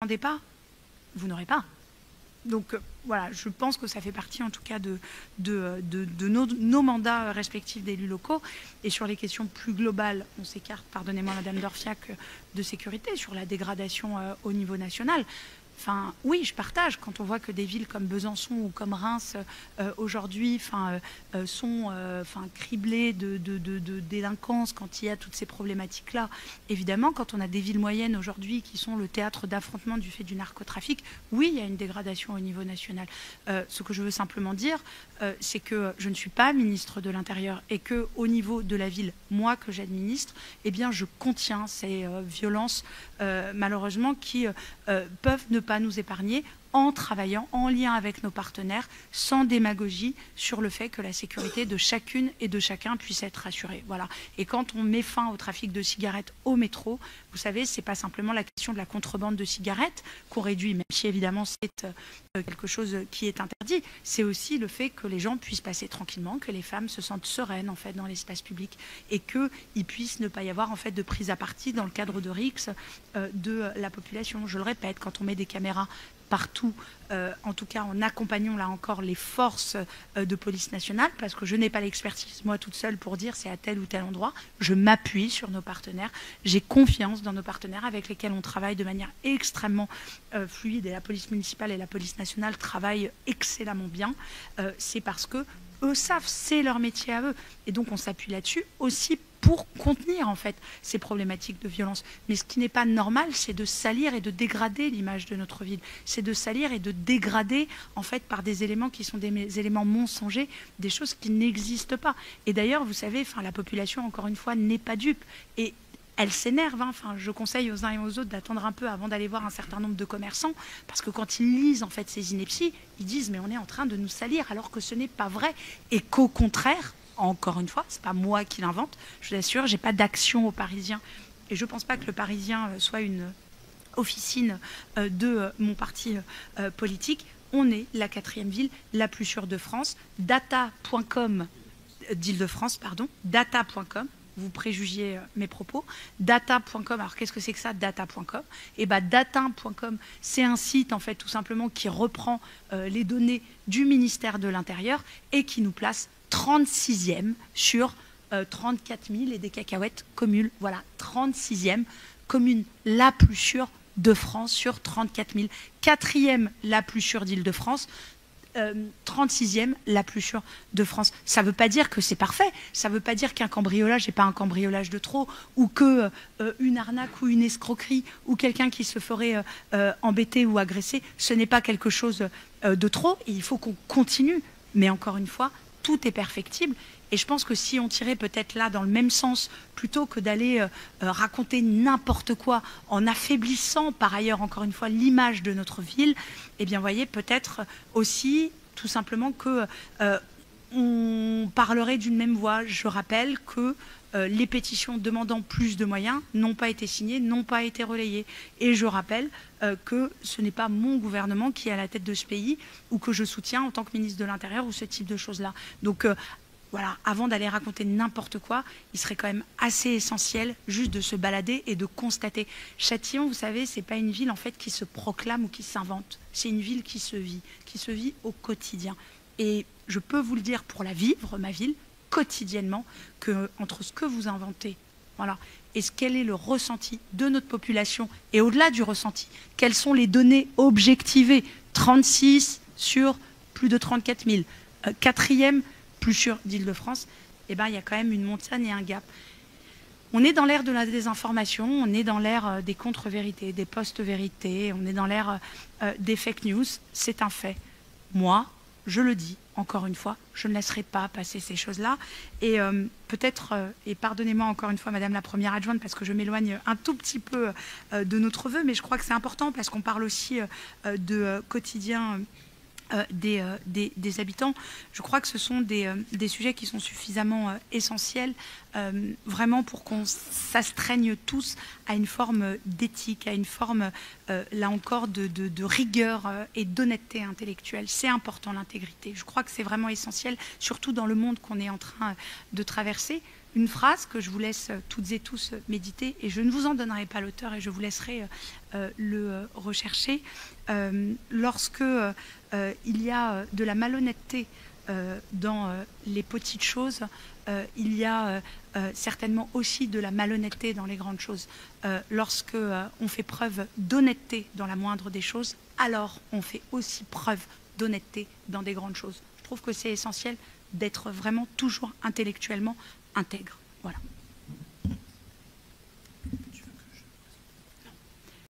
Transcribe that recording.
n'entendez pas, vous n'aurez pas. Donc voilà, je pense que ça fait partie en tout cas de nos mandats respectifs d'élus locaux. Et sur les questions plus globales, on s'écarte, pardonnez-moi Madame Dorfiac, de sécurité, sur la dégradation au niveau national. Enfin, oui, je partage. Quand on voit que des villes comme Besançon ou comme Reims aujourd'hui sont criblées de délinquance quand il y a toutes ces problématiques-là. Évidemment, quand on a des villes moyennes aujourd'hui qui sont le théâtre d'affrontement du fait du narcotrafic, oui, il y a une dégradation au niveau national. Ce que je veux simplement dire, c'est que je ne suis pas ministre de l'Intérieur et qu'au niveau de la ville, moi que j'administre, eh bien, je contiens ces violences, malheureusement, qui peuvent ne pas nous épargner en travaillant en lien avec nos partenaires, sans démagogie, sur le fait que la sécurité de chacune et de chacun puisse être assurée. Voilà. Et quand on met fin au trafic de cigarettes au métro, vous savez, ce n'est pas simplement la question de la contrebande de cigarettes qu'on réduit, même si évidemment c'est quelque chose qui est interdit, c'est aussi le fait que les gens puissent passer tranquillement, que les femmes se sentent sereines en fait dans l'espace public et qu'il puisse ne pas y avoir en fait de prise à partie dans le cadre de RICS de la population. Je le répète, quand on met des caméras partout, en tout cas en accompagnant là encore les forces de police nationale, parce que je n'ai pas l'expertise moi toute seule pour dire c'est à tel ou tel endroit, je m'appuie sur nos partenaires, j'ai confiance dans nos partenaires avec lesquels on travaille de manière extrêmement fluide, et la police municipale et la police nationale travaillent excellemment bien, c'est parce que eux savent, c'est leur métier à eux, et donc on s'appuie là-dessus aussi pour contenir en fait ces problématiques de violence. Mais ce qui n'est pas normal, c'est de salir et de dégrader l'image de notre ville. C'est de salir et de dégrader en fait par des éléments qui sont des éléments mensongers, des choses qui n'existent pas. Et d'ailleurs, vous savez, la population, encore une fois, n'est pas dupe. Et elle s'énerve. Enfin, je conseille aux uns et aux autres d'attendre un peu avant d'aller voir un certain nombre de commerçants, parce que quand ils lisent en fait ces inepties, ils disent mais on est en train de nous salir, alors que ce n'est pas vrai, et qu'au contraire, encore une fois, c'est pas moi qui l'invente, je vous assure, j'ai pas d'action aux Parisiens, et je pense pas que le Parisien soit une officine de mon parti politique. On est la 4e ville la plus sûre de France. Data.com d'Île-de-France, pardon, data.com. Vous préjugiez mes propos. Data.com, alors qu'est-ce que c'est que ça, data.com? Eh bien, data.com, c'est un site, en fait, tout simplement, qui reprend les données du ministère de l'Intérieur et qui nous place 36e sur 34 000 et des cacahuètes communes. Voilà, 36e commune la plus sûre de France sur 34 000. 4e la plus sûre d'Île-de-France. 36e la plus sûre de France. Ça ne veut pas dire que c'est parfait, ça ne veut pas dire qu'un cambriolage n'est pas un cambriolage de trop, ou qu'une arnaque ou une escroquerie, ou quelqu'un qui se ferait embêter ou agresser, ce n'est pas quelque chose de trop, et il faut qu'on continue. Mais encore une fois, tout est perfectible. Et je pense que si on tirait peut-être là dans le même sens, plutôt que d'aller raconter n'importe quoi, en affaiblissant par ailleurs, encore une fois, l'image de notre ville, eh bien, voyez, peut-être aussi, tout simplement, que on parlerait d'une même voix. Je rappelle que les pétitions demandant plus de moyens n'ont pas été signées, n'ont pas été relayées. Et je rappelle que ce n'est pas mon gouvernement qui est à la tête de ce pays, ou que je soutiens en tant que ministre de l'Intérieur, ou ce type de choses-là. Donc, voilà, avant d'aller raconter n'importe quoi, il serait quand même assez essentiel juste de se balader et de constater. Châtillon, vous savez, c'est pas une ville en fait qui se proclame ou qui s'invente. C'est une ville qui se vit au quotidien. Et je peux vous le dire pour la vivre, ma ville, quotidiennement, que entre ce que vous inventez, voilà, et quel est le ressenti de notre population, et au-delà du ressenti, quelles sont les données objectivées, 36 sur plus de 34 000, 4e plus sûr d'Île-de-France, eh ben, il y a quand même une montagne et un gap. On est dans l'ère de la désinformation, on est dans l'ère des contre-vérités, des post-vérités, on est dans l'ère des fake news, c'est un fait. Moi, je le dis, encore une fois, je ne laisserai pas passer ces choses-là. Et peut-être, et pardonnez-moi encore une fois, Madame la Première Adjointe, parce que je m'éloigne un tout petit peu de notre vœu, mais je crois que c'est important parce qu'on parle aussi de quotidien des habitants. Je crois que ce sont des sujets qui sont suffisamment essentiels vraiment pour qu'on s'astreigne tous à une forme d'éthique, à une forme, là encore, de rigueur et d'honnêteté intellectuelle. C'est important, l'intégrité. Je crois que c'est vraiment essentiel, surtout dans le monde qu'on est en train de traverser. une phrase que je vous laisse toutes et tous méditer, et je ne vous en donnerai pas l'auteur et je vous laisserai le rechercher. Lorsque il y a de la malhonnêteté dans les petites choses, il y a certainement aussi de la malhonnêteté dans les grandes choses. Lorsque on fait preuve d'honnêteté dans la moindre des choses, alors on fait aussi preuve d'honnêteté dans des grandes choses. Je trouve que c'est essentiel d'être vraiment toujours intellectuellement intègre. Voilà.